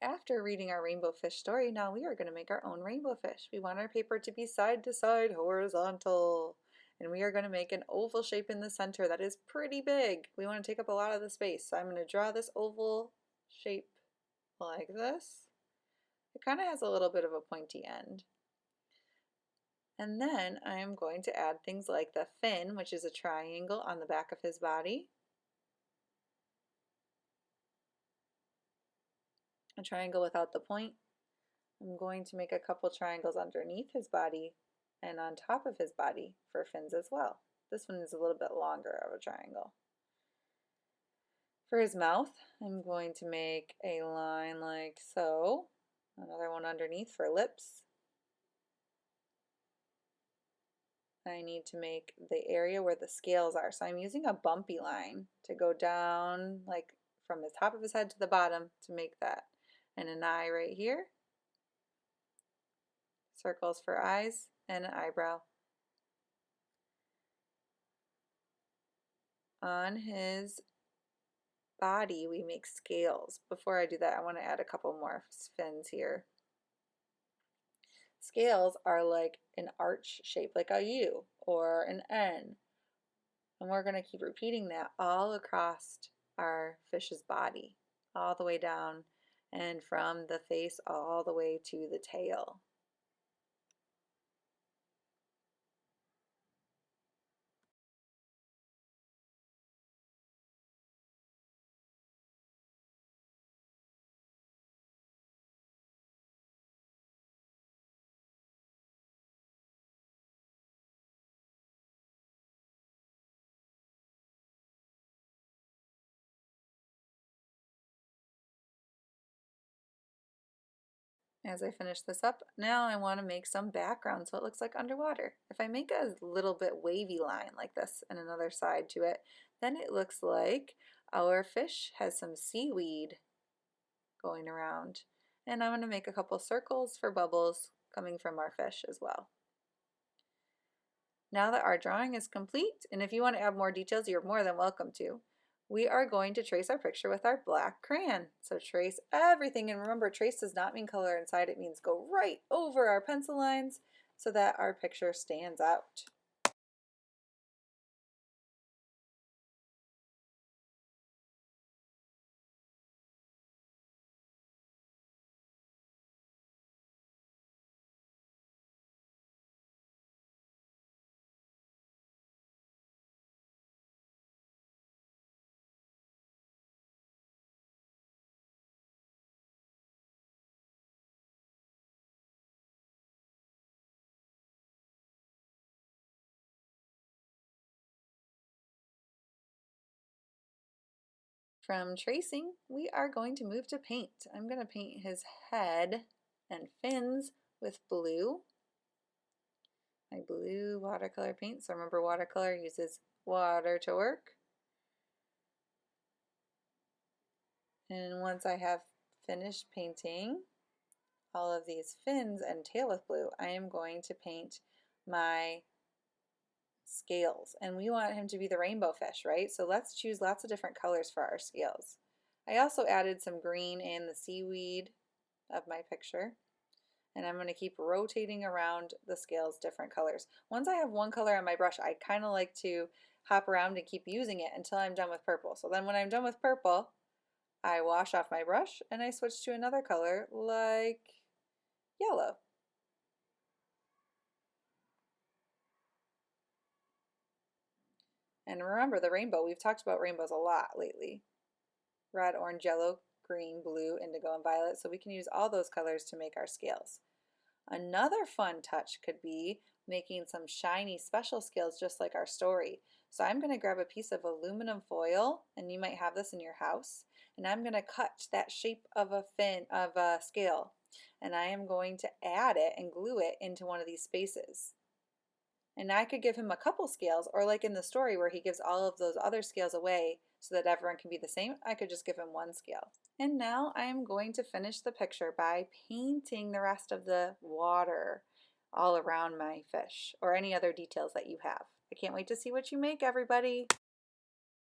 After reading our rainbow fish story, now we are going to make our own rainbow fish. We want our paper to be side to side horizontal. And we are going to make an oval shape in the center that is pretty big. We want to take up a lot of the space. So I'm going to draw this oval shape like this. It kind of has a little bit of a pointy end. And then I am going to add things like the fin, which is a triangle on the back of his body. A triangle without the point. I'm going to make a couple triangles underneath his body and on top of his body for fins as well. This one is a little bit longer of a triangle. For his mouth, I'm going to make a line like so. Another one underneath for lips. I need to make the area where the scales are. So I'm using a bumpy line to go down like from the top of his head to the bottom to make that. And an eye right here. Circles for eyes and an eyebrow. On his body, we make scales. Before I do that, I want to add a couple more fins here. Scales are like an arch shape, like a U or an N. And we're going to keep repeating that all across our fish's body, all the way down and from the face all the way to the tail. As I finish this up, now I want to make some background so it looks like underwater. If I make a little bit wavy line like this and another side to it, then it looks like our fish has some seaweed going around. And I'm going to make a couple circles for bubbles coming from our fish as well. Now that our drawing is complete, and if you want to add more details, you're more than welcome to, we are going to trace our picture with our black crayon. So trace everything, and remember, trace does not mean color inside, it means go right over our pencil lines so that our picture stands out. From tracing, we are going to move to paint. I'm going to paint his head and fins with blue. My blue watercolor paint, so remember watercolor uses water to work. And once I have finished painting all of these fins and tail with blue, I am going to paint my scales. And we want him to be the rainbow fish, right? So let's choose lots of different colors for our scales. I also added some green in the seaweed of my picture. And I'm going to keep rotating around the scales different colors. Once I have one color on my brush, I kind of like to hop around and keep using it until I'm done with purple. So then when I'm done with purple, I wash off my brush and I switch to another color like yellow. And remember the rainbow, we've talked about rainbows a lot lately. Red, orange, yellow, green, blue, indigo, and violet. So we can use all those colors to make our scales. Another fun touch could be making some shiny special scales just like our story. So I'm going to grab a piece of aluminum foil, and you might have this in your house, and I'm going to cut that shape of a scale, and I am going to add it and glue it into one of these spaces. And I could give him a couple scales, or like in the story where he gives all of those other scales away so that everyone can be the same, I could just give him one scale. And now I am going to finish the picture by painting the rest of the water all around my fish, or any other details that you have. I can't wait to see what you make, everybody.